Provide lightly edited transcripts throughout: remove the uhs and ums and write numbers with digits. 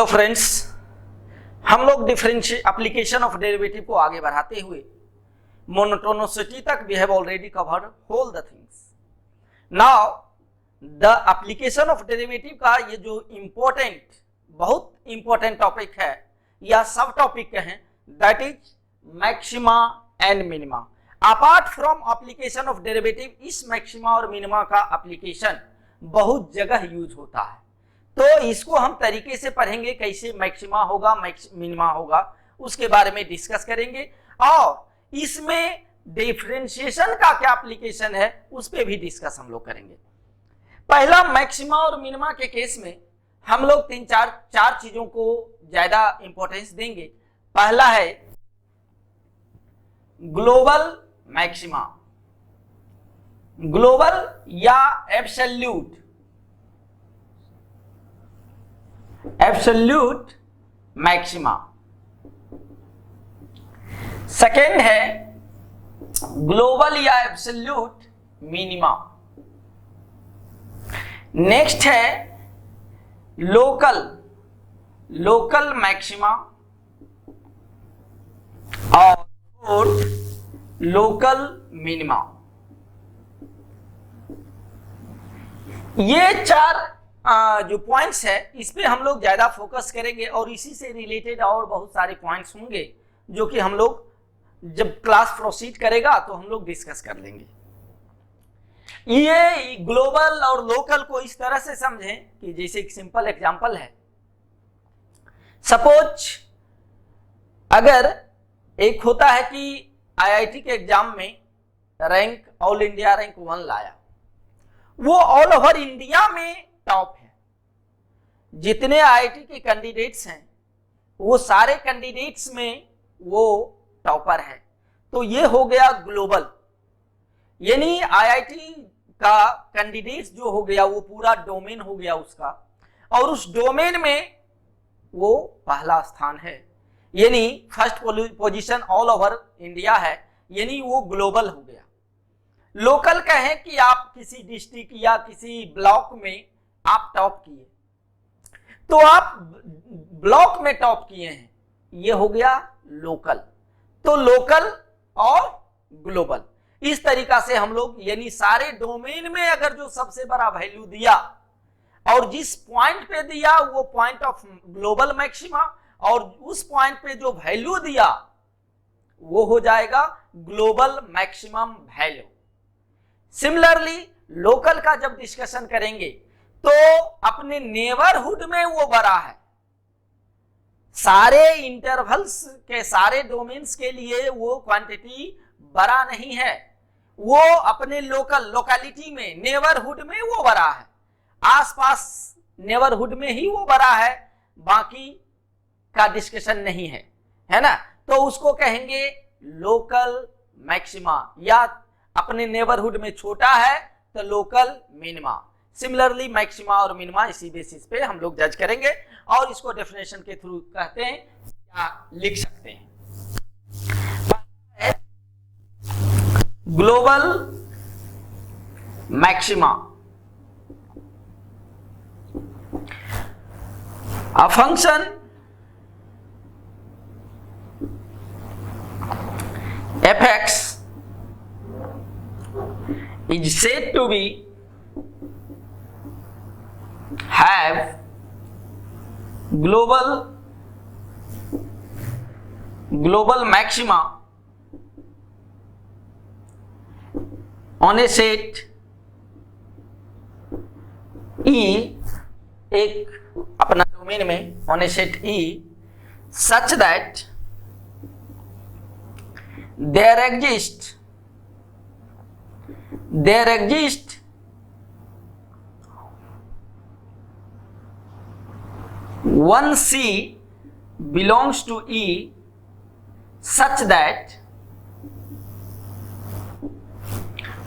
Friends, हम लोग differential application of derivative को आगे बढ़ाते हुए मोनोटोनिसिटी तक we have already covered whole the things. Now the application of derivative का ये जो बहुत इंपॉर्टेंट टॉपिक है या सब टॉपिक कहें, that is maxima and minima. Apart from application of derivative, इस मैक्सिमा और मिनिमा का एप्लीकेशन बहुत जगह यूज होता है, तो इसको हम तरीके से पढ़ेंगे, कैसे मैक्सिमा होगा मिनिमा होगा उसके बारे में डिस्कस करेंगे, और इसमें डिफरेंशिएशन का क्या एप्लीकेशन है उस पे भी डिस्कस हम लोग करेंगे। पहला, मैक्सिमा और मिनिमा के केस में हम लोग चार चीजों को ज्यादा इंपॉर्टेंस देंगे। पहला है ग्लोबल मैक्सिमा, ग्लोबल या एब्सोल्यूट मैक्सिमा। सेकेंड है ग्लोबल या एब्सोल्यूट मिनिमा। नेक्स्ट है लोकल मैक्सिमा, और फोर्थ लोकल मिनिमा। ये चार जो पॉइंट्स है इस पे हम लोग ज्यादा फोकस करेंगे, और इसी से रिलेटेड और बहुत सारे पॉइंट्स होंगे जो कि हम लोग जब क्लास प्रोसीड करेगा तो हम लोग डिस्कस कर लेंगे। ये ग्लोबल और लोकल को इस तरह से समझें कि जैसे एक सिंपल एग्जांपल है, सपोज अगर एक होता है कि आईआईटी के एग्जाम में रैंक ऑल इंडिया रैंक 1 लाया, वो ऑल ओवर इंडिया में टॉप है। जितने आईआईटी के कैंडिडेट्स हैं वो सारे कैंडिडेट्स में वो टॉपर है, तो ये हो गया ग्लोबल, यानी आईआईटी का कैंडिडेट्स जो हो गया वो पूरा डोमेन हो गया उसका, और उस डोमेन में वो पहला स्थान है, यानी first position all over India है, यानी वो ग्लोबल हो गया। लोकल कहें कि आप किसी डिस्ट्रिक्ट या किसी ब्लॉक में आप टॉप किए, तो आप ब्लॉक में टॉप किए हैं, ये हो गया लोकल। तो लोकल और ग्लोबल इस तरीका से हम लोग, यानी सारे डोमेन में अगर जो सबसे बड़ा वैल्यू दिया और जिस पॉइंट पे दिया वो पॉइंट ऑफ ग्लोबल मैक्सिमा, और उस पॉइंट पे जो वैल्यू दिया वो हो जाएगा global maximum value. Similarly local का जब डिस्कशन करेंगे तो अपने नेबरहुड में वो बड़ा है, सारे इंटरवल्स के सारे डोमेन्स के लिए वो क्वांटिटी बड़ा नहीं है, वो अपने लोकेलिटी में नेबरहुड में वो बड़ा है, आसपास नेबरहुड में ही वो बड़ा है, बाकी का डिस्कशन नहीं है, है ना। तो उसको कहेंगे लोकल मैक्सिमा, या अपने नेबरहुड में छोटा है तो लोकल मिनिमा। सिमिलरली मैक्सिमा और मिनिमा इसी बेसिस पे हम लोग जज करेंगे, और इसको डेफिनेशन के थ्रू कहते हैं या लिख सकते हैं। Global maxima, a function fx is said to be have global maxima on a set E, एक अपना डोमेन में on A set E, such that there exist one C belongs to E such that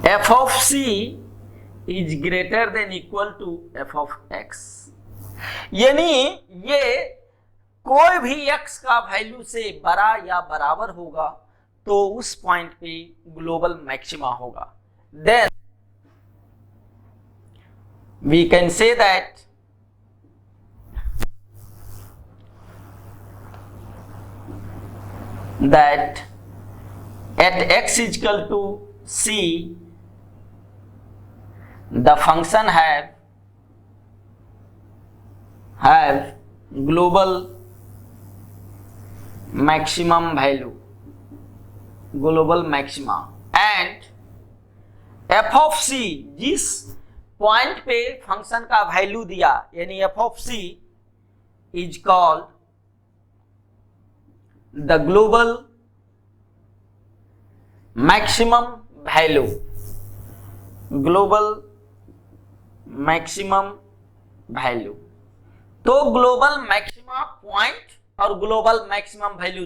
f of C is greater than equal to f of x। यानी ये कोई भी x का value से बड़ा या बराबर होगा तो उस पॉइंट पे ग्लोबल मैक्सिमा होगा। Then we can say that that at x is equal to c the function have global maximum value, global maxima, and f of c जिस पॉइंट पे फंक्शन का वैल्यू दिया यानी f of c is called the global maximum value, global maximum value। तो global maxima point और global maximum value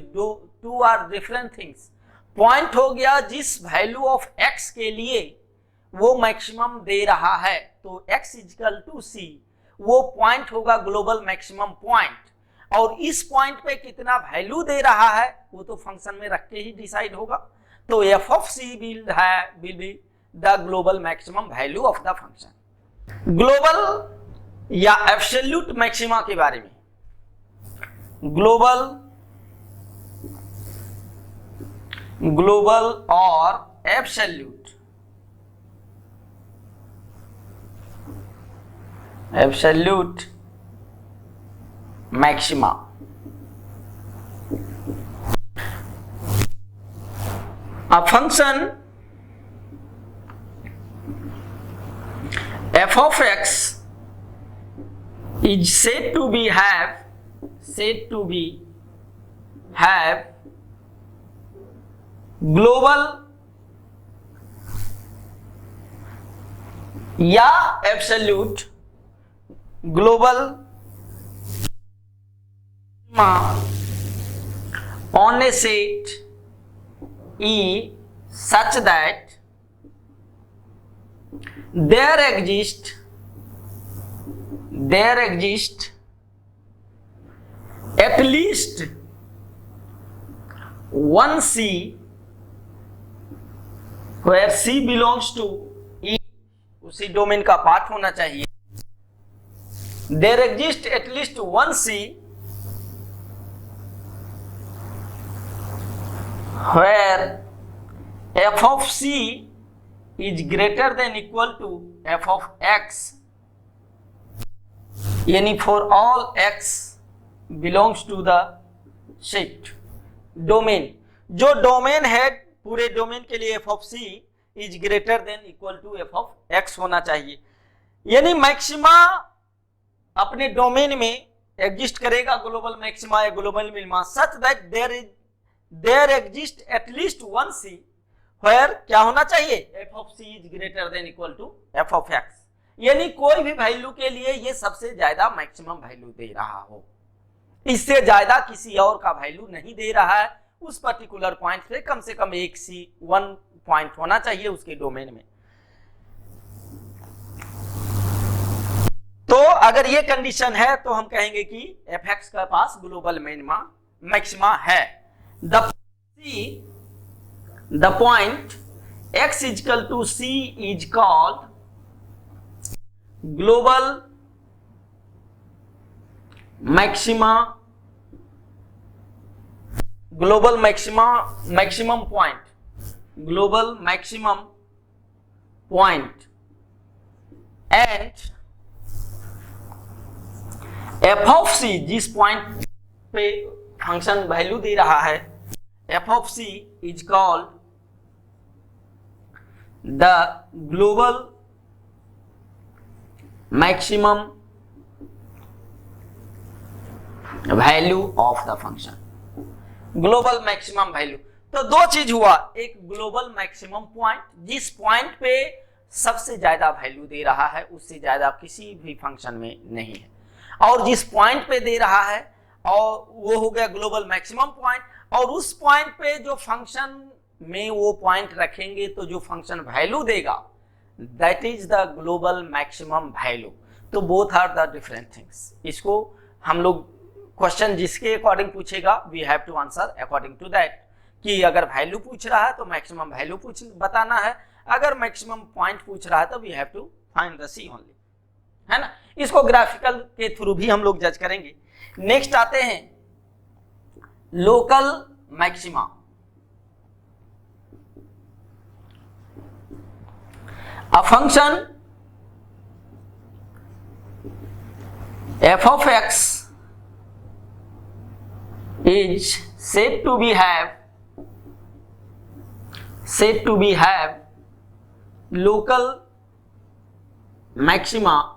two are different things. Point हो गया जिस वैल्यू ऑफ x के लिए वो मैक्सिमम दे रहा है, तो x इक्वल टू c, वो पॉइंट होगा ग्लोबल मैक्सिमम पॉइंट, और इस पॉइंट पे कितना वैल्यू दे रहा है वो तो फंक्शन में रख के ही डिसाइड होगा। तो f of c will be the global maximum value of the function। Global या एब्सोल्यूट मैक्सिमा के बारे में, ग्लोबल और absolute maxima. A function f of x is said to be have global या absolute global on a set E such that there exist at least one C where C belongs to E, उसी domain का part होना चाहिए। There exists at least one C where f of c is greater than equal to f of x, यानी for all x belongs to the set domain, जो domain है पूरे domain के लिए f of c is greater than equal to f of x होना चाहिए। यानी maxima अपने डोमेन में एग्जिस्ट करेगा ग्लोबल मैक्सिमा या global minima such that there exist at least one C where क्या होना चाहिए f of c is greater than equal to f of x, यानी कोई भी वैल्यू के लिए ये सबसे ज्यादा मैक्सिमम वैल्यू दे रहा हो, इससे ज्यादा किसी और का वैल्यू नहीं दे रहा है। उस पर्टिकुलर पॉइंट पे कम से कम एक सी वन पॉइंट होना चाहिए उसके डोमेन में। तो अगर ये कंडीशन है तो हम कहेंगे कि fx के पास ग्लोबल मिनिमा मैक्सिमा है। the point x is equal to c is called global maxima, maximum point, and f of c जिस पॉइंट पे फंक्शन वैल्यू दे रहा है f of c is called the global maximum value of the function, global maximum value. तो दो चीज हुआ, एक global maximum point जिस पॉइंट पे सबसे ज्यादा वैल्यू दे रहा है उससे ज्यादा किसी भी फंक्शन में नहीं है, और जिस पॉइंट पे दे रहा है और वो हो गया ग्लोबल मैक्सिमम पॉइंट, और उस पॉइंट पे जो फंक्शन में वो पॉइंट रखेंगे तो जो फंक्शन वैल्यू देगा that is the global maximum value. तो both are the different things. इसको हम लोग क्वेश्चन जिसके अकॉर्डिंग पूछेगा we have to answer according to that, कि अगर वैल्यू पूछ रहा है तो मैक्सिमम वैल्यू बताना है, अगर मैक्सिमम पॉइंट पूछ रहा है तो we have to find the C only, है ना। इसको ग्राफिकल के थ्रू भी हम लोग जज करेंगे। नेक्स्ट आते हैं local maxima. A function f of x is said to be have local maxima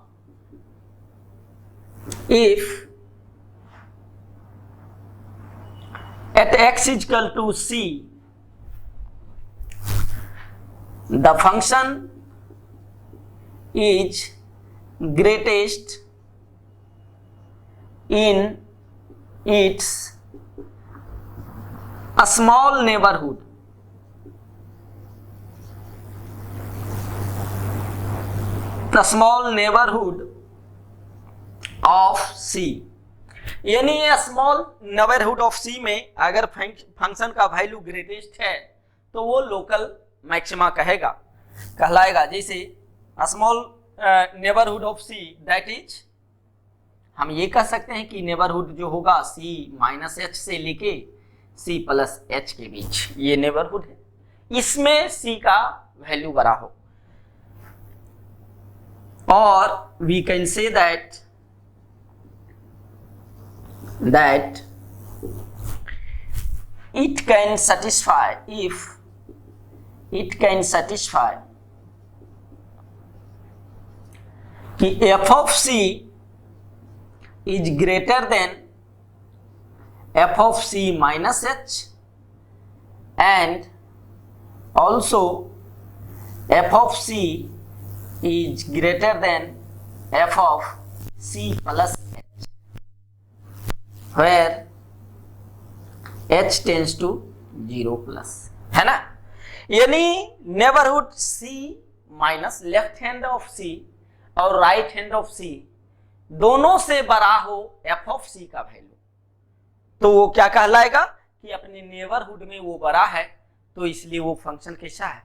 if at x is equal to c the function is greatest in its a small neighborhood. The small neighborhood of C, यानी small neighbourhood of सी में अगर function का value greatest है तो वो local maxima कहलाएगा। जैसे small neighbourhood of see that is, हम ये कह सकते हैं कि नेबरहुड जो होगा c माइनस एच से लेके c प्लस एच के बीच, ये नेबरहुड है, इसमें c का वैल्यू बड़ा हो। और we can say that it can satisfy if it can satisfy कि f of c is greater than f of c minus h and also f of c is greater than f of c plus h where h tends to 0 plus, है ना। यानी neighbourhood c minus left hand of c और right hand of c दोनों से बड़ा हो f of c का value, तो वो क्या कहलाएगा कि अपने नेबरहुड में वो बड़ा है, तो इसलिए वो फंक्शन कैसा है,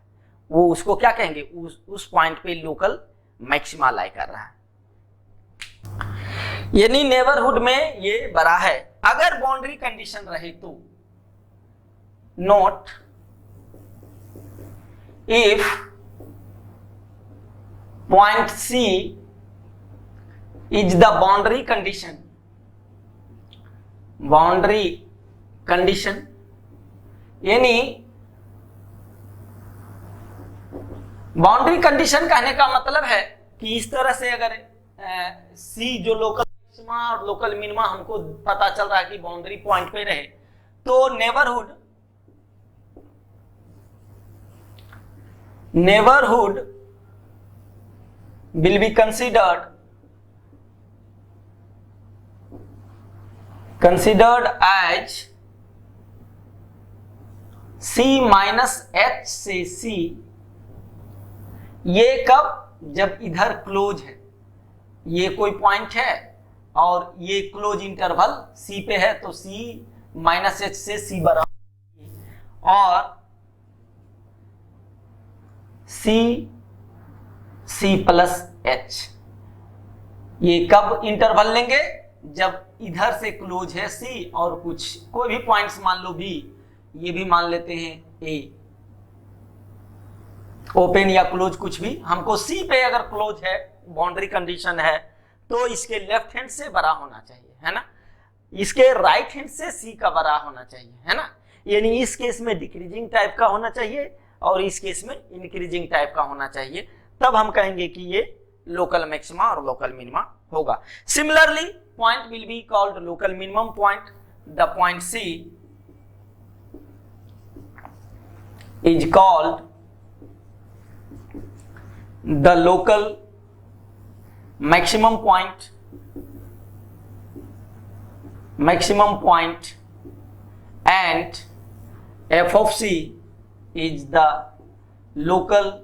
वो उसको क्या कहेंगे, उस पॉइंट पे लोकल मैक्सिमा लाई कर रहा है, यानी नेबरहुड में ये बड़ा है। अगर बाउंड्री कंडीशन रहे तो note if point C is the boundary condition, यानी बाउंड्री कंडीशन कहने का मतलब है कि इस तरह से अगर C जो लोकल मैक्सिमा और लोकल मिनिमा हमको पता चल रहा है कि बाउंड्री पॉइंट पे रहे, तो neighbourhood will be considered as c minus H से c, ये कब, जब इधर क्लोज है, ये कोई पॉइंट है और ये क्लोज इंटरवल c पे है, तो c माइनस एच से c बराबर, और c प्लस एच, ये कब इंटरवल लेंगे, जब इधर से क्लोज है c और कोई भी पॉइंट्स मान लो b, ये भी मान लेते हैं a, ओपन या क्लोज कुछ भी, हमको c पे अगर क्लोज है, बाउंड्री कंडीशन है, तो इसके लेफ्ट हैंड से बड़ा होना चाहिए, है ना, इसके राइट हैंड से c का बड़ा होना चाहिए, है ना। यानी इस केस में डिक्रीजिंग टाइप का होना चाहिए और इस केस में इंक्रीजिंग टाइप का होना चाहिए, तब हम कहेंगे कि ये लोकल मैक्सिमा और लोकल मिनिमा होगा। Similarly point will be called local minimum point. The point C is called the local maximum point and f of c is the local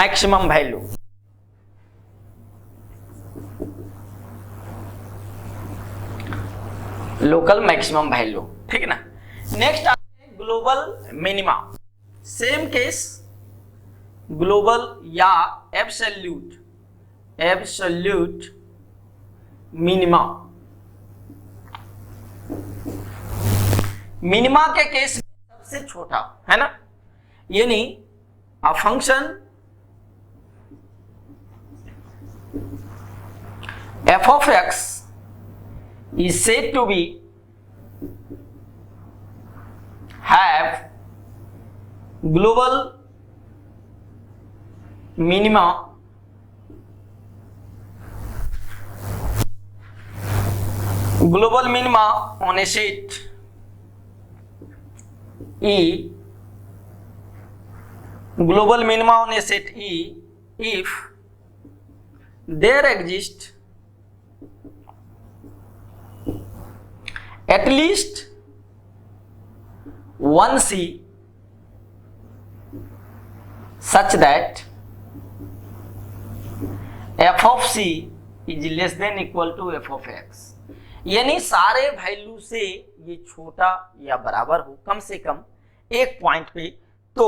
maximum value। Local maximum value, ठीक है ना। Next आते हैं global minima. Same case, global या absolute minima. Minima के case में सबसे छोटा है ना, यानी a function f of x is said to be have global minima on a set E, global minima on a set E if there exists at least one C such that f of C is less than equal to f of x, यानी सारे value से ये छोटा या बराबर हो कम से कम एक पॉइंट पे, तो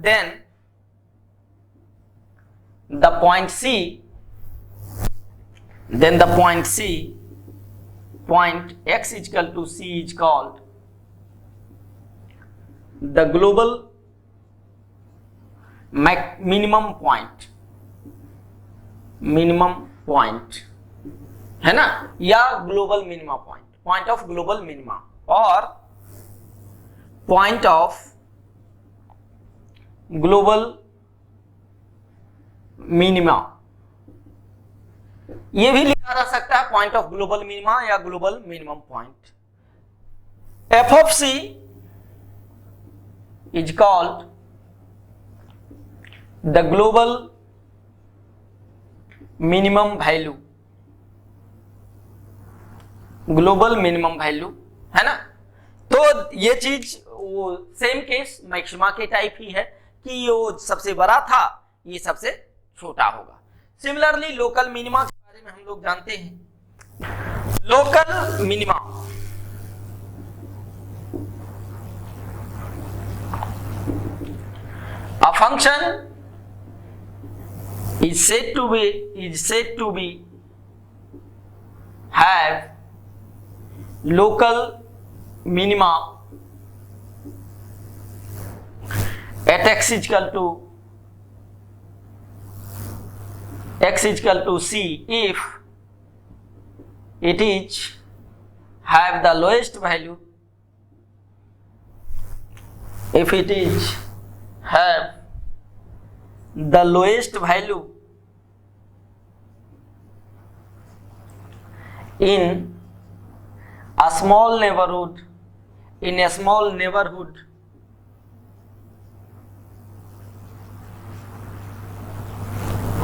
then the point C point x is equal to C is called the global minimum point है ना, या global minima point of global minima और पॉइंट ऑफ ग्लोबल मिनिमा, ये भी लिखा जा सकता है पॉइंट ऑफ ग्लोबल मिनिमा या global minimum point. F of C is called the global minimum value, global minimum value है ना। तो ये चीज वो सेम केस मैक्सिमा के टाइप ही है कि वो सबसे बड़ा था, ये सबसे छोटा होगा। सिमिलरली लोकल मिनिमा के बारे में हम लोग जानते हैं। Local minima a function is said to be have local minima at x is equal to c if it is have the lowest value, if it is have the lowest value in a small neighborhood,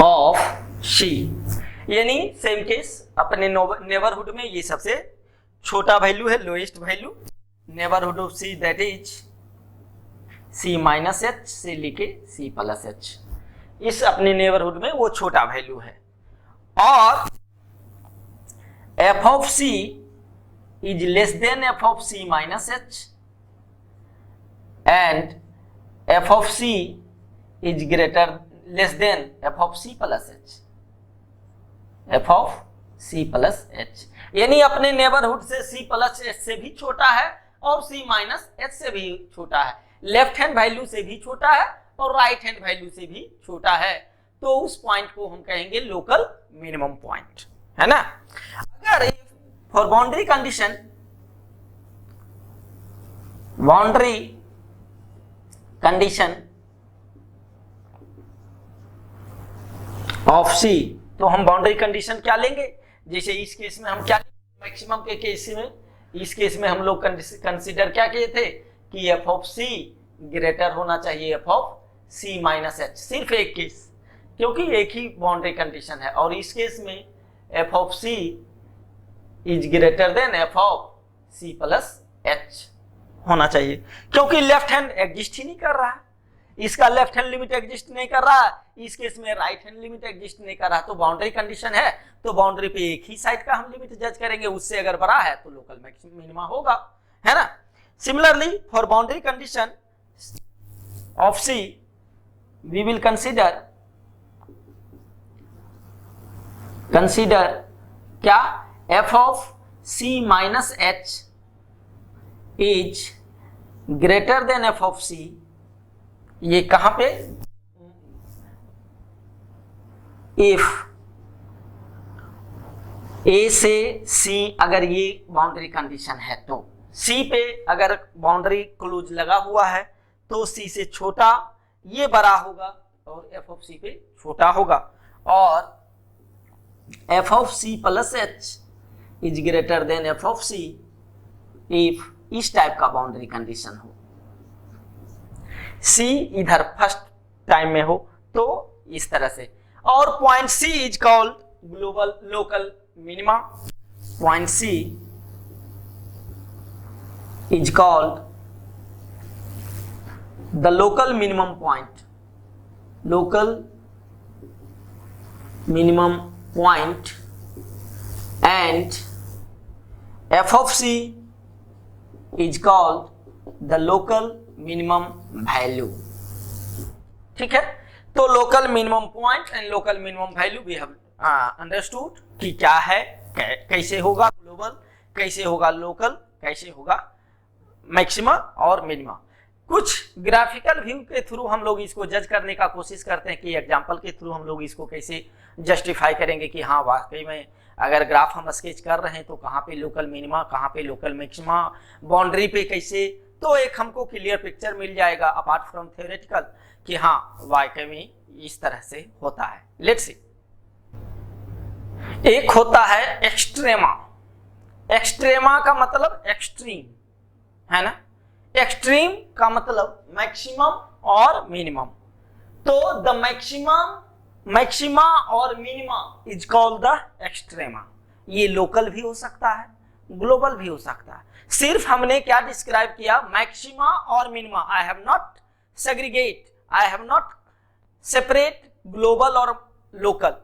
of C, यानी same case अपने neighbourhood में ये सबसे छोटा value है, lowest value neighbourhood of C that is C minus H से लिखे C plus H, इस अपने नेबरहुड में वो छोटा वैल्यू है। और f of C is less then f of C minus H and f of C is greater less than f of C plus H, f of C plus H, यानी अपने neighbourhood से C plus H से भी छोटा है और C minus H से भी छोटा है, लेफ्ट हैंड वैल्यू से भी छोटा है और राइट हैंड वैल्यू से भी छोटा है, तो उस पॉइंट को हम कहेंगे लोकल मिनिमम पॉइंट, है ना। अगर for boundary condition of C, तो हम बाउंड्री कंडीशन क्या लेंगे, जैसे इस केस में हम क्या लेंगे, मैक्सिमम के केस में इस केस में हम लोग कंसीडर क्या किए थे कि f ऑफ C ग्रेटर होना चाहिए f of C minus H, सिर्फ एक केस, क्योंकि एक ही बाउंड्री कंडीशन है, और इस केस में f of C is greater then f of C plus H होना चाहिए, क्योंकि लेफ्ट हैंड एग्जिस्ट ही नहीं कर रहा है, इसका लेफ्ट हैंड लिमिट एग्जिस्ट नहीं कर रहा है, इस केस में राइट हैंड लिमिट एग्जिस्ट नहीं कर रहा, तो बाउंड्री कंडीशन है, तो बाउंड्री पे एक ही साइड का हम लिमिट जज करेंगे, उससे अगर बड़ा है तो लोकल मैक्सिमम मिनिमा होगा, है ना। Similarly for boundary condition of C we will consider क्या, f of C minus H is greater than F of C, ये कहां पे, इफ ए से सी अगर ये बाउंड्री कंडीशन है तो सी पे अगर बाउंड्री क्लोज लगा हुआ है तो सी से छोटा ये बड़ा होगा और एफ ऑफ सी पे छोटा होगा, और F of C plus H is greater than F of C if इस टाइप का बाउंड्री कंडीशन हो, सी इधर फर्स्ट टाइम में हो तो इस तरह से, और point C is called global local minima, point C is called the local minimum point, local minimum point, and f of c is called the local minimum value। ठीक है, तो local minimum point and local minimum value we have understood कि क्या है, कैसे होगा global, कैसे होगा लोकल, कैसे होगा मैक्सिमा और मिनिमा। कुछ ग्राफिकल व्यू के थ्रू हम लोग इसको जज करने का कोशिश करते हैं कि एग्जांपल के थ्रू हम लोग इसको कैसे जस्टिफाई करेंगे कि हाँ वाकई में अगर ग्राफ हम स्केच कर रहे हैं तो कहाँ पे लोकल मिनिमा, कहाँ पे लोकल मैक्सिमा, बाउंड्री पे कैसे, तो एक हमको क्लियर पिक्चर मिल जाएगा अपार्ट फ्रॉम थ्योरेटिकल कि हाँ वाकई में इस तरह से होता है। लेट्स सी, एक होता है एक्सट्रेमा, एक्सट्रेमा का मतलब एक्सट्रीम है ना, एक्सट्रीम का मतलब मैक्सिमम और मिनिमम, तो द मैक्सिमा और मिनिमा इज कॉल्ड द एक्सट्रेमा। ये लोकल भी हो सकता है, ग्लोबल भी हो सकता है, सिर्फ हमने क्या डिस्क्राइब किया मैक्सिमा और minima. I have not segregate, I have not separate global और local,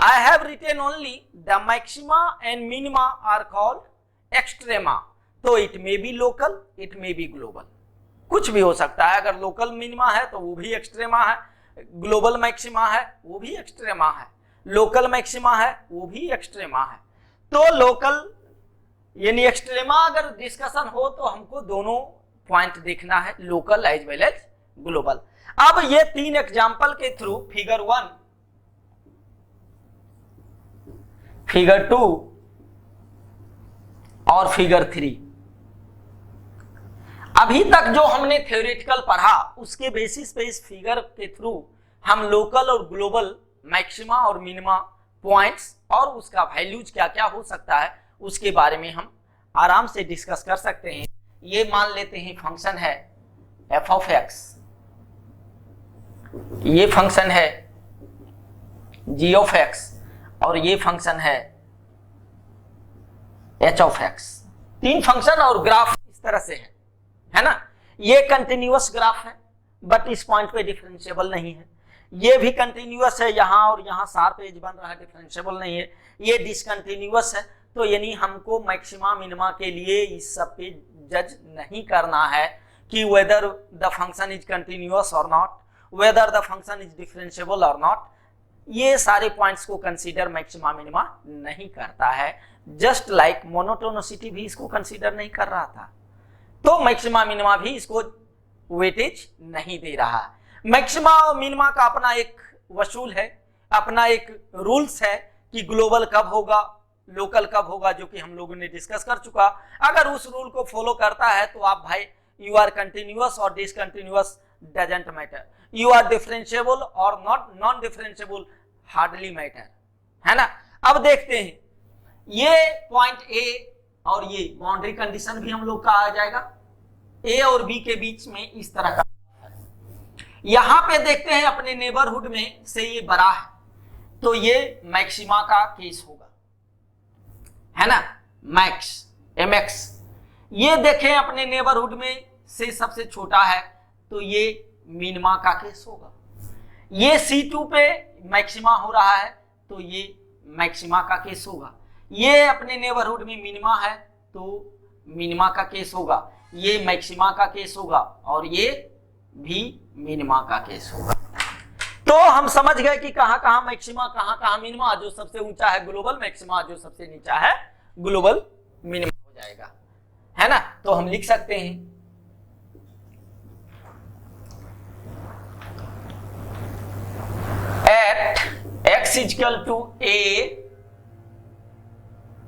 I have written only the maxima and minima are called extrema. तो it may be local, it may be global, कुछ भी हो सकता है। अगर local minima है तो वो भी एक्सट्रेमा है, ग्लोबल मैक्सिमा है वो भी एक्सट्रेमा है, लोकल मैक्सिमा है वो भी एक्सट्रेमा है। तो लोकल यानी एक्सट्रेमा अगर डिस्कशन हो तो हमको दोनों पॉइंट देखना है, local as well as global. अब ये तीन एग्जांपल के थ्रू फिगर 1, फिगर 2 और फिगर 3, अभी तक जो हमने थ्योरेटिकल पढ़ा उसके बेसिस पे इस फिगर के थ्रू हम लोकल और ग्लोबल मैक्सिमा और मिनिमा पॉइंट्स और उसका वैल्यूज क्या क्या हो सकता है उसके बारे में हम आराम से डिस्कस कर सकते हैं। ये मान लेते हैं फंक्शन है f ऑफ x, ये फंक्शन है g ऑफ x और ये फंक्शन है h ऑफ x। तीन फंक्शन और ग्राफ इस तरह से है ना। ये कंटिन्यूअस ग्राफ है बट इस पॉइंट पे डिफरेंशिएबल नहीं है, ये भी कंटिन्यूअस है, यहां और यहां शार्प एज बन रहा है, डिफरेंशिएबल नहीं है, ये डिसकंटिन्यूअस है। तो यानी हमको मैक्सिमा मिनिमा के लिए इस सब पे जज नहीं करना है कि whether the function is continuous और not, whether the function is differentiable और नॉट, ये सारे पॉइंट्स को कंसीडर मैक्सिमा मिनिमा नहीं करता है। जस्ट लाइक मोनोटोनिसिटी भी इसको कंसीडर नहीं कर रहा था, तो मैक्सिमा मिनिमा भी इसको वेटेज नहीं दे रहा। मैक्सिमा और मिनिमा का अपना एक वसूल है, अपना एक रूल्स है कि ग्लोबल कब होगा, लोकल कब होगा, जो कि हम लोगों ने डिस्कस कर चुका। अगर उस रूल को फॉलो करता है तो आप भाई यू आर कंटिन्यूअस और discontinuous doesn't matter, you are differentiable और not non differentiable hardly matter, है ना। अब देखते हैं ये पॉइंट ए और ये बाउंड्री कंडीशन भी हम लोग का आ जाएगा, ए और बी के बीच में इस तरह का। यहां पे देखते हैं अपने नेबरहुड में से ये बड़ा है तो ये मैक्सिमा का केस होगा, है ना, मैक्स mx। ये देखें अपने नेबरहुड में से सबसे छोटा है तो ये मिनिमा का केस होगा। ये C2 पे मैक्सिमा हो रहा है तो ये मैक्सिमा का केस होगा। ये अपने नेबरहुड में मिनिमा है तो मिनिमा का केस होगा, ये मैक्सिमा का केस होगा और ये भी मिनिमा का केस होगा। तो हम समझ गए कि कहां कहां मैक्सिमा, कहां कहां मिनिमा, जो सबसे ऊंचा है ग्लोबल मैक्सिमा, जो सबसे नीचा है ग्लोबल मिनिमा हो जाएगा, है ना। तो हम लिख सकते हैं at x is equal to a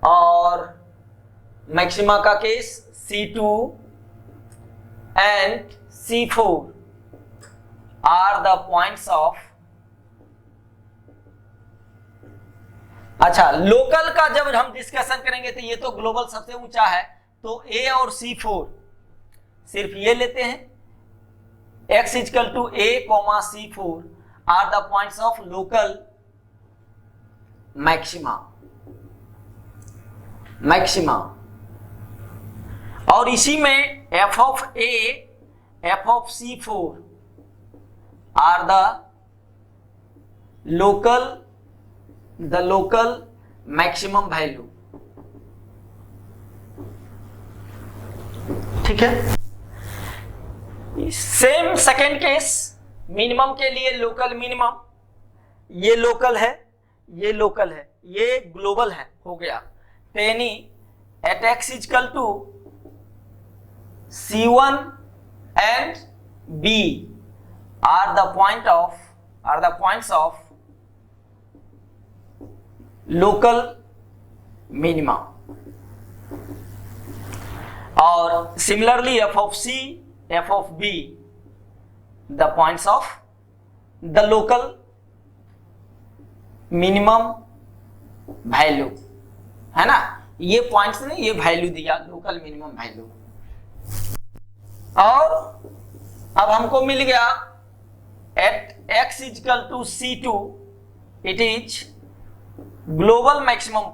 और मैक्सिमा का case C2 and C4 are the points of, अच्छा लोकल का जब हम डिस्कशन करेंगे तो ये तो ग्लोबल सबसे ऊंचा है, तो A और C4 सिर्फ ये लेते हैं, x is equal to a, C4 are the points of local maxima और इसी में f of a, f of C4 are the local maximum value। ठीक है, सेम सेकेंड केस मिनिमम के लिए लोकल मिनिमम, ये लोकल है, ये लोकल है, ये ग्लोबल है, हो गया। यानी at X equal to C1 and B are the points of local minima और similarly f of C, f of B the points of the local minimum value, है ना, ये पॉइंट्स ने ये वैल्यू दिया लोकल मिनिमम वैल्यू। और अब हमको मिल गया at x equal to C2 it is global maximum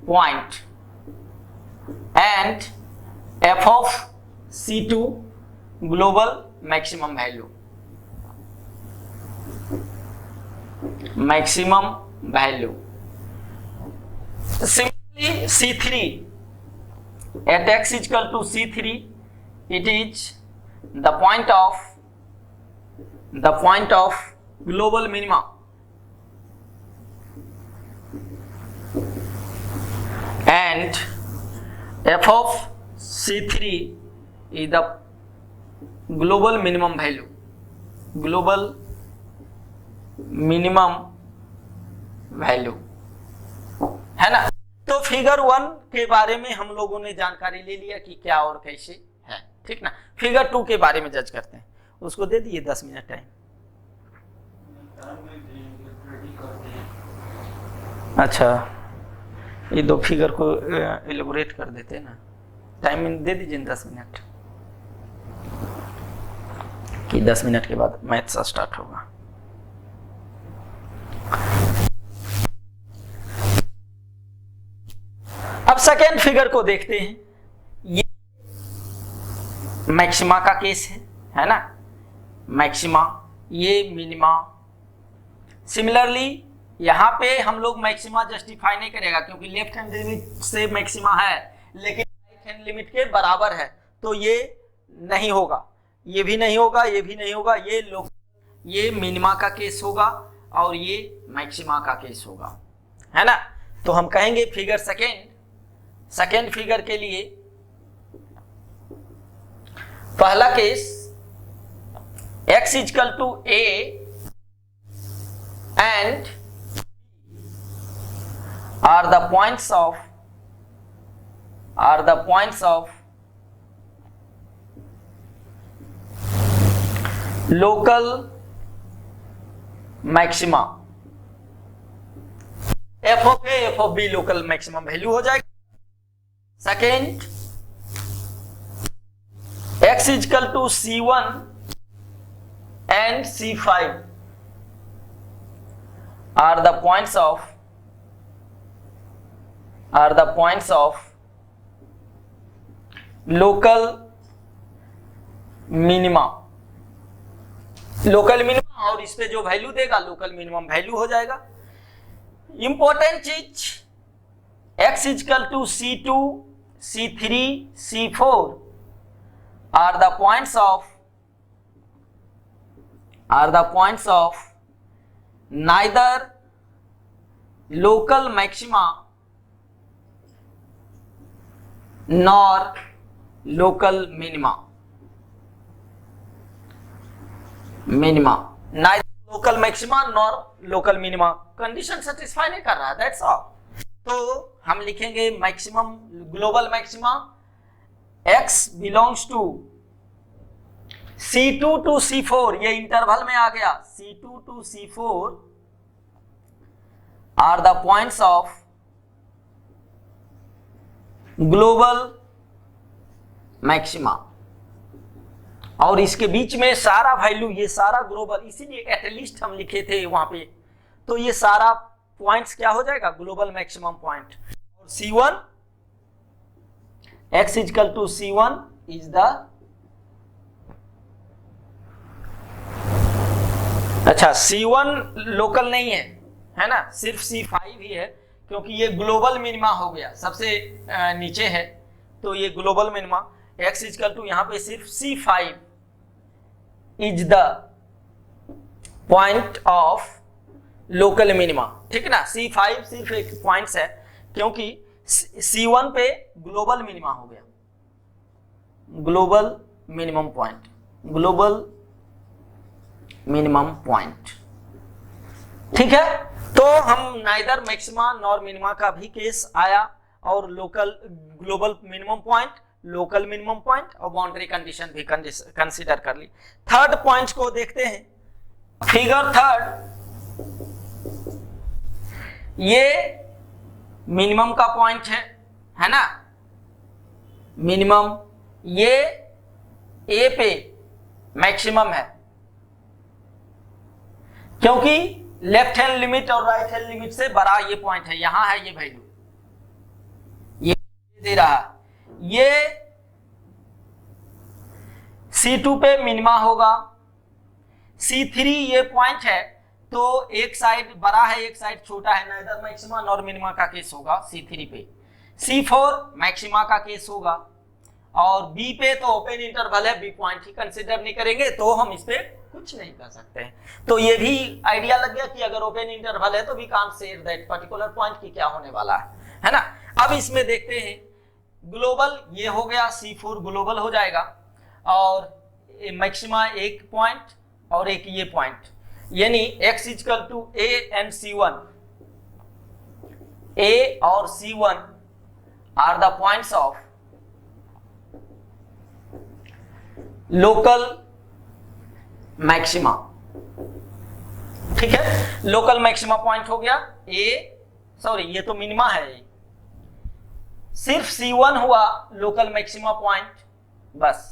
point and f of C2 global maximum value, maximum value. Similarly C3 at x is equal to C3 it is the point of global minima and f of C3 is the global minimum value, global minimum value, है ना। तो figure 1 के बारे में हम लोगों ने जानकारी ले लिया कि क्या और कैसे है, ठीक ना। फिगर 2 के बारे में जज करते हैं, उसको दे दिए 10 मिनट टाइम। अच्छा, ये दो फिगर को एलेबोरेट कर देते हैं ना, टाइम दे दीजिए 10 मिनट कि 10 मिनट के बाद मैथ्स स्टार्ट होगा। अब सेकेंड फिगर को देखते हैं, ये मैक्सिमा का केस है ना, मैक्सिमा, ये मिनिमा। सिमिलरली यहां पे हम लोग मैक्सिमा जस्टिफाई नहीं करेगा क्योंकि लेफ्ट हैंड लिमिट से मैक्सिमा है लेकिन राइट हैंड लिमिट के बराबर है, तो ये नहीं होगा, ये भी नहीं होगा, ये भी नहीं होगा, ये मिनिमा का केस होगा और ये मैक्सिमा का केस होगा, है ना। तो हम कहेंगे फिगर सेकेंड फिगर के लिए पहला case x equal to a and are the points of local maxima, f of a, f of b local maximum value हो जाएगा। Second x equal to C1 and C5 are the points of local minima, और इस पे जो value देगा local minimum value हो जाएगा। Important चीज x equal to C2, C3, C4 are the points of neither local maxima nor local minima। Minima, neither local maxima nor local minima. Condition satisfy नहीं कर रहा है, दैट्स ऑल। तो हम लिखेंगे maximum, global maxima x belongs to C2 to C4, ये interval में आ गया, C2 to C4 are the points of global maxima. और इसके बीच में सारा वैल्यू, ये सारा ग्लोबल, इसीलिए एटलीस्ट हम लिखे थे वहां पे। तो ये सारा पॉइंट्स क्या हो जाएगा, ग्लोबल मैक्सिमम पॉइंट। और C1 x equal to C1 is the, अच्छा C1 लोकल नहीं है ना, सिर्फ C5 ही है, क्योंकि ये ग्लोबल मिनिमा हो गया, सबसे नीचे है, तो ये global minima. x equal to यहाँ पे सिर्फ C5 is the point of local minima, ठीक है ना। C5 सिर्फ एक पॉइंट्स है, क्योंकि C1 पे ग्लोबल मिनिमा हो गया, global minimum point, global minimum point, ठीक है। तो हम नाइदर मैक्सिमा नॉर मिनिमा का भी केस आया, और local, global minimum point, local minimum point और बाउंड्री कंडीशन भी कंसीडर कर ली। थर्ड पॉइंट को देखते हैं, फिगर थर्ड। ये मिनिमम का पॉइंट है ना, मिनिमम, ये ए पे मैक्सिमम है, क्योंकि लेफ्ट हैंड लिमिट और राइट हैंड लिमिट से बड़ा ये पॉइंट है, यहां है ये वैल्यू, ये दे रहा है। ये C2 पे मिनिमा होगा, C3 ये पॉइंट है, तो एक साइड बड़ा है एक साइड छोटा है, नाइदर मैक्सिमा नॉर मिनिमा का केस होगा C3 पे। C4 मैक्सिमा का केस होगा, और B पे तो ओपन इंटरवल है, B पॉइंट ही कंसीडर नहीं करेंगे, तो हम इस पे कुछ नहीं कर सकते हैं। तो ये भी आइडिया लग गया कि अगर ओपन इंटरवल है तो we can't say that particular point की क्या होने वाला है ना। अब इसमें देखते हैं, ग्लोबल ये हो गया, C4 ग्लोबल हो जाएगा, और मैक्सिमा एक पॉइंट और एक ये पॉइंट, यानी x equal to A and C1, A और C1 are the points of local maxima, ठीक है। लोकल मैक्सिमा पॉइंट हो गया ए, सॉरी ये तो मिनिमा है, सिर्फ C1 हुआ लोकल मैक्सिमा पॉइंट, बस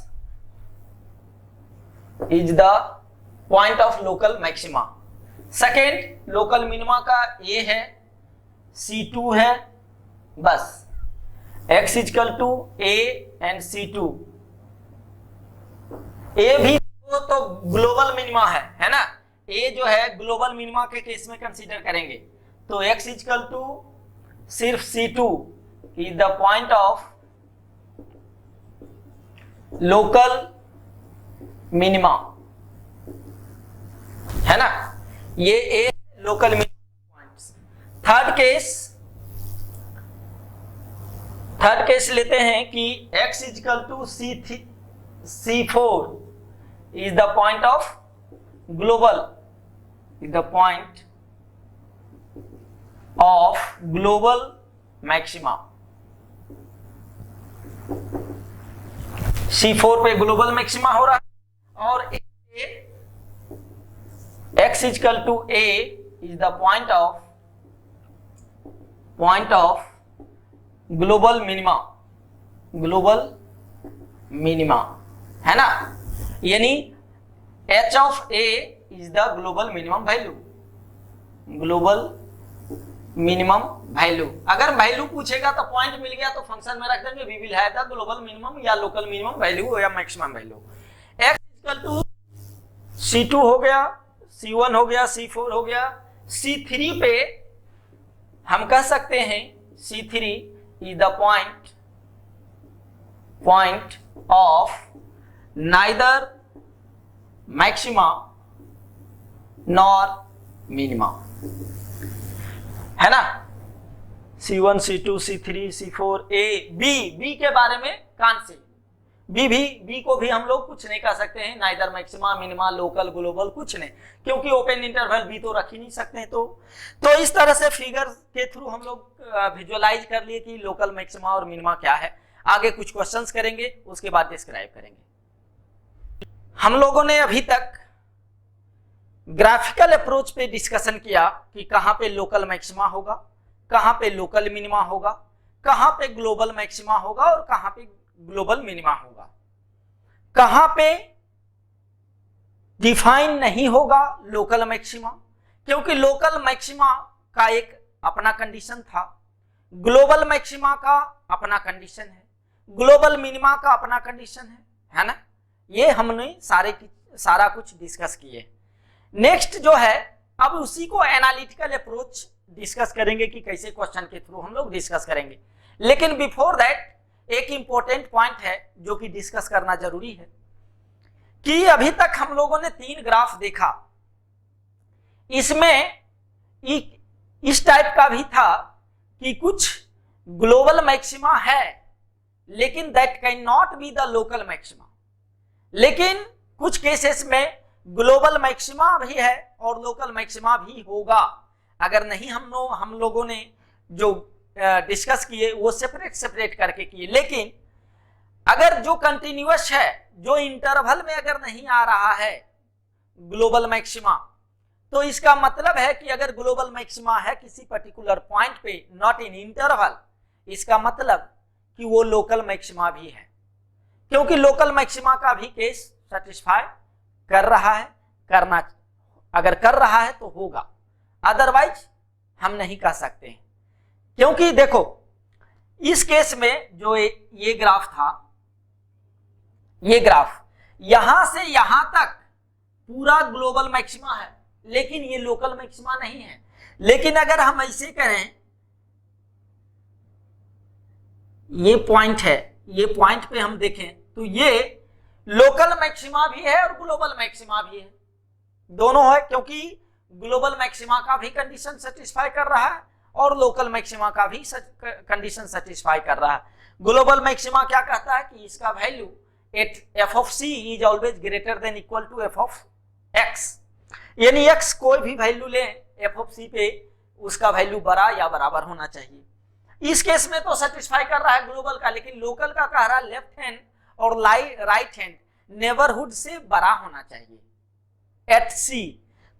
is the point of local maxima. Second local minima का ए है, C2 है, बस x equal to A and C2। A भी तो ग्लोबल मिनिमा है ना, ए जो है ग्लोबल मिनिमा के केस में कंसीडर करेंगे, तो x इक्वल टू सिर्फ C2 is the point of local minima, है ना, ये a local minima points. Third case लेते हैं कि x equal to C4 is the point of global, is the point of global maxima। C4 पे global maxima हो रहा है, और x equal to A is the point of global minima, है ना, यानी h of A is the global minimum value, global minimum value. अगर value पूछेगा तो पॉइंट मिल गया तो फंक्शन में रख देंगे, we will have the global minimum या लोकल मिनिमम वैल्यू या maximum value. x equal to C2 हो गया, C1 हो गया, C4 हो गया, C3 पे हम कह सकते हैं C3 is the point of neither maxima nor minima, है ना। C1, C2, C3, C4, A, B के बारे में कान से, बी को भी हम लोग कुछ नहीं कर सकते हैं, neither maxima, minima, local, global, कुछ नहीं, क्योंकि ओपन इंटरवल बी तो रख ही नहीं सकते। तो इस तरह से फिगर के थ्रू हम लोग विजुअलाइज कर लिए कि लोकल मैक्सिमा और मिनिमा क्या है। आगे कुछ क्वेश्चंस करेंगे, उसके बाद डिस्क्राइब करेंगे। हम लोगों ने अभी तक ग्राफिकल अप्रोच पे डिस्कशन किया कि कहां पे लोकल मैक्सिमा होगा, कहां पे लोकल मिनिमा होगा, कहां पे ग्लोबल मैक्सिमा होगा और कहां पे ग्लोबल मिनिमा होगा, कहां पे डिफाइन नहीं होगा लोकल मैक्सिमा, क्योंकि लोकल मैक्सिमा का एक अपना कंडीशन था, ग्लोबल मैक्सिमा का अपना कंडीशन है, ग्लोबल मिनिमा का अपना कंडीशन है ना। ये हमने सारा कुछ डिस्कस किए। नेक्स्ट जो है, अब उसी को एनालिटिकल अप्रोच डिस्कस करेंगे कि कैसे क्वेश्चन के थ्रू हम लोग डिस्कस करेंगे। लेकिन बिफोर दैट एक इंपॉर्टेंट पॉइंट है जो कि डिस्कस करना जरूरी है कि अभी तक हम लोगों ने 3 ग्राफ देखा, इसमें इस टाइप का भी था कि कुछ ग्लोबल मैक्सिमा है लेकिन that can not be the local maxima, लेकिन कुछ केसेस में ग्लोबल मैक्सिमा भी है और लोकल मैक्सिमा भी होगा। अगर नहीं हम लोगों ने जो डिस्कस किए वो सेपरेट करके किए, लेकिन अगर जो कंटिन्यूअस है, जो इंटरवल में अगर नहीं आ रहा है ग्लोबल मैक्सिमा, तो इसका मतलब है कि अगर ग्लोबल मैक्सिमा है किसी पर्टिकुलर पॉइंट पे, नॉट इन इंटरवल, इसका मतलब कि वो लोकल मैक्सिमा भी है, क्योंकि लोकल मैक्सिमा का भी केस सेटिस्फाई कर रहा है, अगर कर रहा है तो होगा, अदरवाइज हम नहीं कर सकते हैं। क्योंकि देखो इस केस में जो ये ग्राफ था, ये ग्राफ यहां से यहां तक पूरा ग्लोबल मैक्सिमा है, लेकिन ये लोकल मैक्सिमा नहीं है। लेकिन अगर हम ऐसे करें, ये पॉइंट है, ये पॉइंट पे हम देखें तो ये लोकल मैक्सिमा भी है और ग्लोबल मैक्सिमा भी है, दोनों है, क्योंकि ग्लोबल मैक्सिमा का भी कंडीशन सेटिस्फाई कर रहा है और लोकल मैक्सिमा का भी कंडीशन सेटिस्फाई कर रहा है। ग्लोबल मैक्सिमा क्या कहता है कि इसका value at F of C is always greater than equal to F of X, यानी एक्स कोई भी वैल्यू ले एफ ऑफ सी पे, उसका वैल्यू बड़ा या बराबर होना चाहिए। इस केस में तो सेटिस्फाई कर रहा है ग्लोबल का, लेकिन लोकल का कह रहा है लेफ्ट हैंड और राइट हैंड नेबरहुड से बड़ा होना चाहिए एट सी।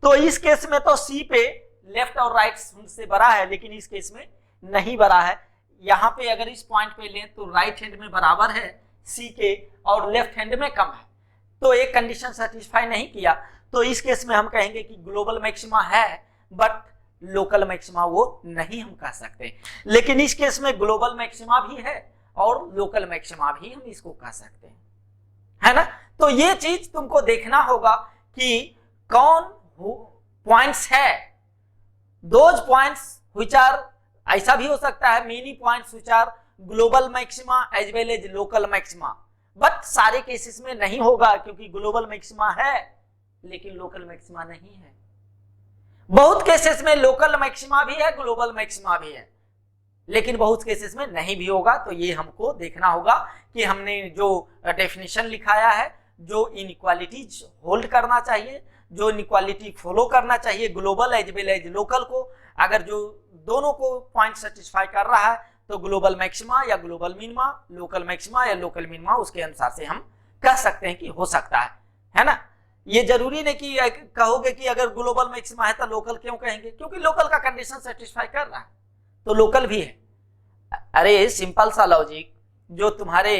तो इस केस में तो सी पे लेफ्ट और राइट से बड़ा है, लेकिन इस केस में नहीं बड़ा है। यहाँ पे अगर इस पॉइंट पे लें तो राइट हैंड में बराबर है सी के और लेफ्ट हैंड में कम है, तो एक कंडीशन सेटिस्फाई नहीं किया। तो इस केस में हम कहेंगे कि ग्लोबल मैक्सिमा है बट लोकल मैक्सिमा वो नहीं हम कह सकते। लेकिन इस केस में ग्लोबल मैक्सिमा भी है और लोकल मैक्सिमा भी हम इसको कह सकते हैं, है ना। तो ये चीज तुमको देखना होगा कि कौन पॉइंट्स है, दोज पॉइंट्स व्हिच आर, ऐसा भी हो सकता है many points which are global maxima as well as local maxima, but सारे केसेस में नहीं होगा क्योंकि ग्लोबल मैक्सिमा है लेकिन लोकल मैक्सिमा नहीं है। बहुत केसेस में लोकल मैक्सिमा भी है, ग्लोबल मैक्सिमा भी है, लेकिन बहुत केसेस में नहीं भी होगा। तो ये हमको देखना होगा कि हमने जो डेफिनेशन लिखाया है, जो इनइक्वालिटीज होल्ड करना चाहिए, जो इनइक्वालिटी फॉलो करना चाहिए global as well as local को, अगर जो दोनों को पॉइंट सेटिस्फाई कर रहा है तो ग्लोबल मैक्सिमा या ग्लोबल मिनिमा, लोकल मैक्सिमा या लोकल मिनिमा, उसके अनुसार से हम कह सकते हैं कि हो सकता है ना। ये जरूरी नहीं कि कहोगे कि अगर ग्लोबल मैक्सिमा है तो लोकल क्यों कहेंगे, क्योंकि लोकल का कंडीशन सेटिस्फाई कर रहा है तो लोकल भी है। अरे सिंपल सा लॉजिक, जो तुम्हारे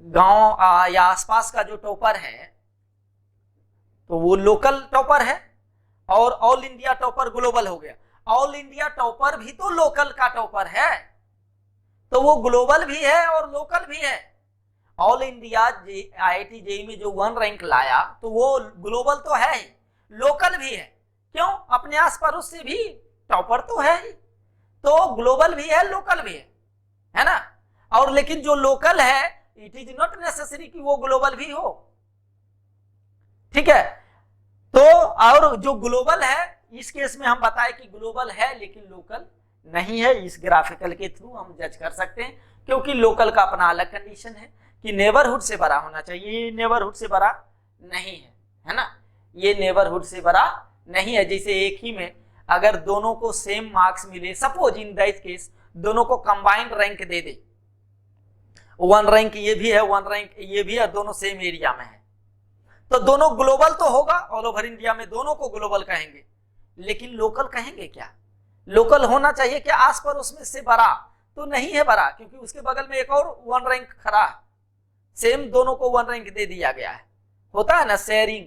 गांव या आसपास का जो टॉपर है तो वो लोकल टॉपर है और ऑल इंडिया टॉपर ग्लोबल हो गया। ऑल इंडिया टॉपर भी तो लोकल का टॉपर है, तो वो ग्लोबल भी है और लोकल भी है। ऑल इंडिया IIT JEE में जो 1 रैंक लाया तो वो ग्लोबल तो है ही, लोकल भी है, क्यों, अपने आस पड़ोस से भी टॉपर तो है ही, तो ग्लोबल भी है लोकल भी है ना। और लेकिन जो लोकल है इट इज नॉट नेसेसरी कि वो ग्लोबल भी हो, ठीक है। तो और जो ग्लोबल है, इस केस में हम बताए कि ग्लोबल है लेकिन लोकल नहीं है। इस ग्राफिकल के थ्रू हम जज कर सकते हैं, क्योंकि लोकल का अपना अलग कंडीशन है कि नेबरहुड से बड़ा होना चाहिए, ये नेबरहुड से बड़ा नहीं है ना, ये नेबरहुड से बड़ा नहीं है। जैसे एक ही में अगर दोनों को सेम मार्क्स मिले, सपोज इन दैट केस दोनों को कंबाइंड रैंक दे दे, 1 रैंक ये भी है 1 रैंक ये भी है, दोनों सेम एरिया में है, तो दोनों ग्लोबल तो होगा, ऑल ओवर इंडिया में दोनों को ग्लोबल कहेंगे, लेकिन लोकल कहेंगे क्या? लोकल होना चाहिए क्या आस पड़ोस में से बड़ा? तो नहीं है बड़ा, क्योंकि उसके बगल में एक और 1 रैंक खड़ा है, सेम दोनों को 1 रैंक दे दिया गया है। होता है ना शेयरिंग,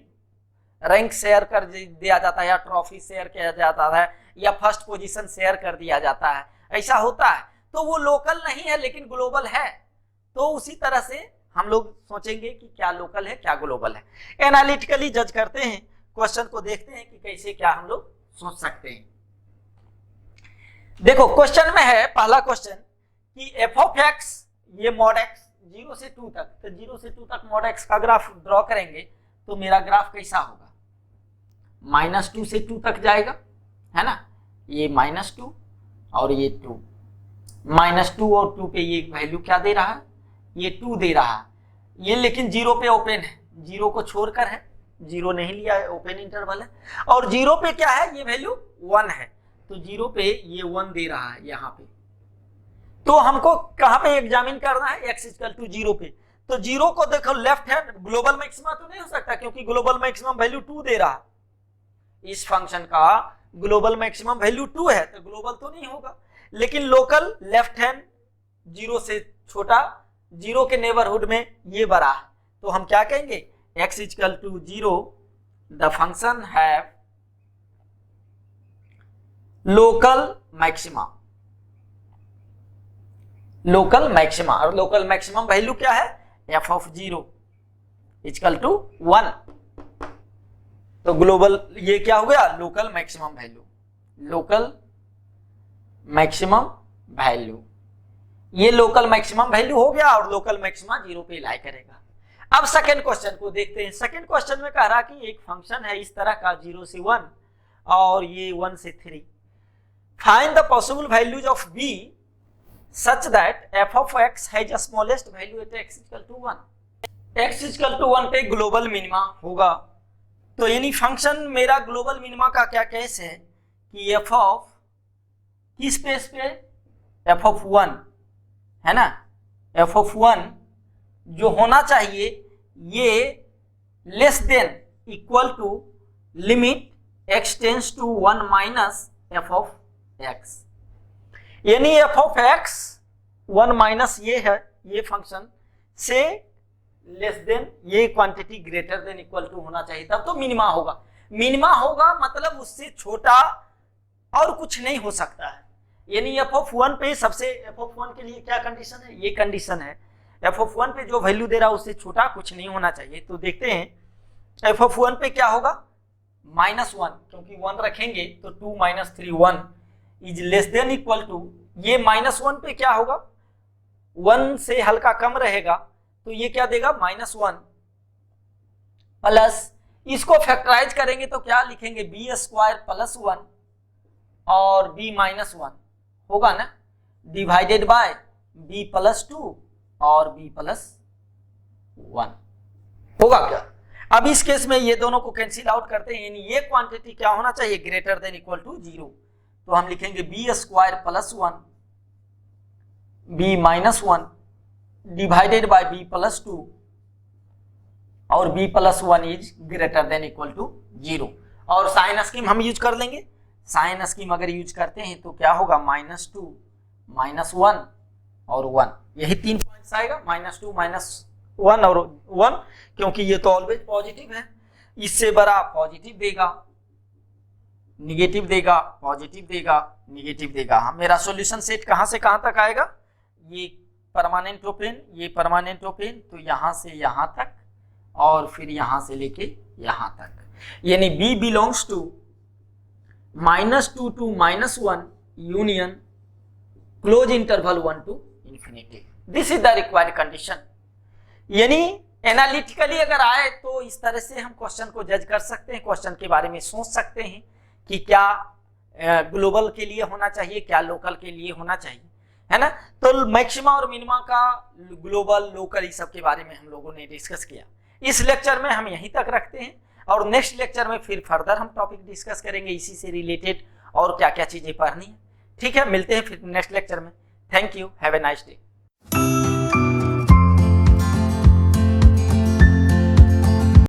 रैंक शेयर कर दिया जाता है, या ट्रॉफी शेयर किया जाता है, या फर्स्ट पोजीशन शेयर कर दिया जाता है, ऐसा होता है। तो वो लोकल नहीं है लेकिन ग्लोबल है। तो उसी तरह से हम लोग सोचेंगे कि क्या लोकल है क्या ग्लोबल है, एनालिटिकली जज करते हैं, क्वेश्चन को देखते हैं कि कैसे क्या हम लोग सोच सकते हैं। देखो क्वेश्चन में है पहला क्वेश्चन कि एफ ऑफ एक्स, ये मॉड एक्स 0 से 2 तक, तो 0 से 2 तक मॉड एक्स का ग्राफ ड्रॉ करेंगे तो मेरा ग्राफ कैसा होगा? -2 से 2 तक जाएगा, है ना, ये -2 और ये 2, -2 और 2 पे ये वैल्यू क्या दे रहा है? ये 2 दे रहा है, ये लेकिन 0 पे ओपन है, 0 को छोड़कर है, 0 नहीं लिया है, ओपन इंटरवल है, और 0 पे क्या है? ये वैल्यू 1 है, तो 0 पे ये 1 दे रहा है यहाँ पे। तो हमको कहाँ पे एग्जामिन करना है? x = 0 पे। तो 0 को देखो लेफ्ट हैंड, ग्लोबल मैक्सिमा तो नहीं हो सकता क्योंकि ग्लोबल मैक्सिमम वैल्यू 2 दे रहा है, इस फंक्शन का ग्लोबल मैक्सिमम वैल्यू 2 है, तो ग्लोबल तो नहीं होगा। लेकिन लोकल लेफ्ट हैंड 0 से छोटा, 0 के नेबरहुड में ये बड़ा है, तो हम क्या कहेंगे? x = 0, the function have local maxima. Local maxima, और लोकल मैक्सिमम वैल्यू क्या है? f of 0 = 1। तो ग्लोबल ये क्या हो गया? Local maximum value, local maximum value, ये लोकल मैक्सिमम वैल्यू हो गया और लोकल मैक्सिमा 0 पे लाई करेगा। अब सेकंड क्वेश्चन को देखते हैं। सेकंड क्वेश्चन में कह रहा कि एक फंक्शन है इस तरह का 0 से 1 और ये 1 से 3, find the possible values of b such that f of x has the smallest value at x = 1। x = 1 पे ग्लोबल मिनिमा होगा, तो यानी फंक्शन मेरा ग्लोबल मिनिमा का क्या केस है कि f ऑफ किस स्पेस पे? f of 1 है ना, f of 1 जो होना चाहिए ये less than equal to limit x tends to 1 minus f of x, यानी f of x 1 माइनस ये है, ये फंक्शन से लेस देन ये quantity greater than equal to होना चाहिए, तब तो मिनिमा होगा। मिनिमा होगा मतलब उससे छोटा और कुछ नहीं हो सकता है, यानी f of 1 पे सबसे f of 1 के लिए क्या कंडीशन है? ये कंडीशन है f of 1 पे जो वैल्यू दे रहा है उससे छोटा कुछ नहीं होना चाहिए। तो देखते हैं f of 1 पे क्या होगा? -1, क्योंकि 1 रखेंगे तो 2 - 3 1 is less than equal to, ये -1 पे क्या होगा? 1 से हल्का कम रहेगा, तो ये क्या देगा? -1 प्लस, इसको फैक्टराइज करेंगे तो क्या लिखेंगे? b² + 1 और b - 1 होगा ना, डिवाइडेड बाय b + 2 और b + 1 होगा क्या? अब इस केस में ये दोनों को कैंसिल आउट करते हैं, यानी ये क्वांटिटी क्या होना चाहिए? Greater than equal to 0। तो हम लिखेंगे b² + 1 b - 1 divided by b + 2 और b + 1 is greater than equal to 0। और साइन स्कीम हम यूज कर लेंगे, साइन स्कीम अगर यूज करते हैं तो क्या होगा? -2 -1 और 1, यही 3 पॉइंट्स आएगा, -2 -1 और 1, क्योंकि ये तो ऑलवेज पॉजिटिव है, इससे बड़ा पॉजिटिव देगा, निगेटिव देगा, पॉजिटिव देगा, निगेटिव देगा। मेरा सॉल्यूशन सेट कहां से कहां तक आएगा? ये परमानेंट ओपन, ये परमानेंट ओपन, तो यहां से यहां तक और फिर यहां से लेके यहां तक, यानी b belongs to -2 to -1 union close interval 1 to infinity। This is the required condition. यानी एनालिटिकली अगर आए तो इस तरह से हम क्वेश्चन को जज कर सकते हैं, क्वेश्चन के बारे में सोच सकते हैं कि क्या ग्लोबल के लिए होना चाहिए, क्या लोकल के लिए होना चाहिए। है ना। तो मैक्सिमा और मिनिमा का, ग्लोबल, लोकल, इस सब के बारे में हम लोगों ने डिस्कस किया। इस लेक्चर में हम यहीं तक रखते हैं और नेक्स्ट लेक्चर में फिर फर्दर हम टॉपिक डिस्कस करेंगे इसी से रिलेटेड और क्या क्या चीजें पढ़नी है। ठीक है, मिलते हैं फिर नेक्स्ट लेक्चर में। Thank you, have a nice day.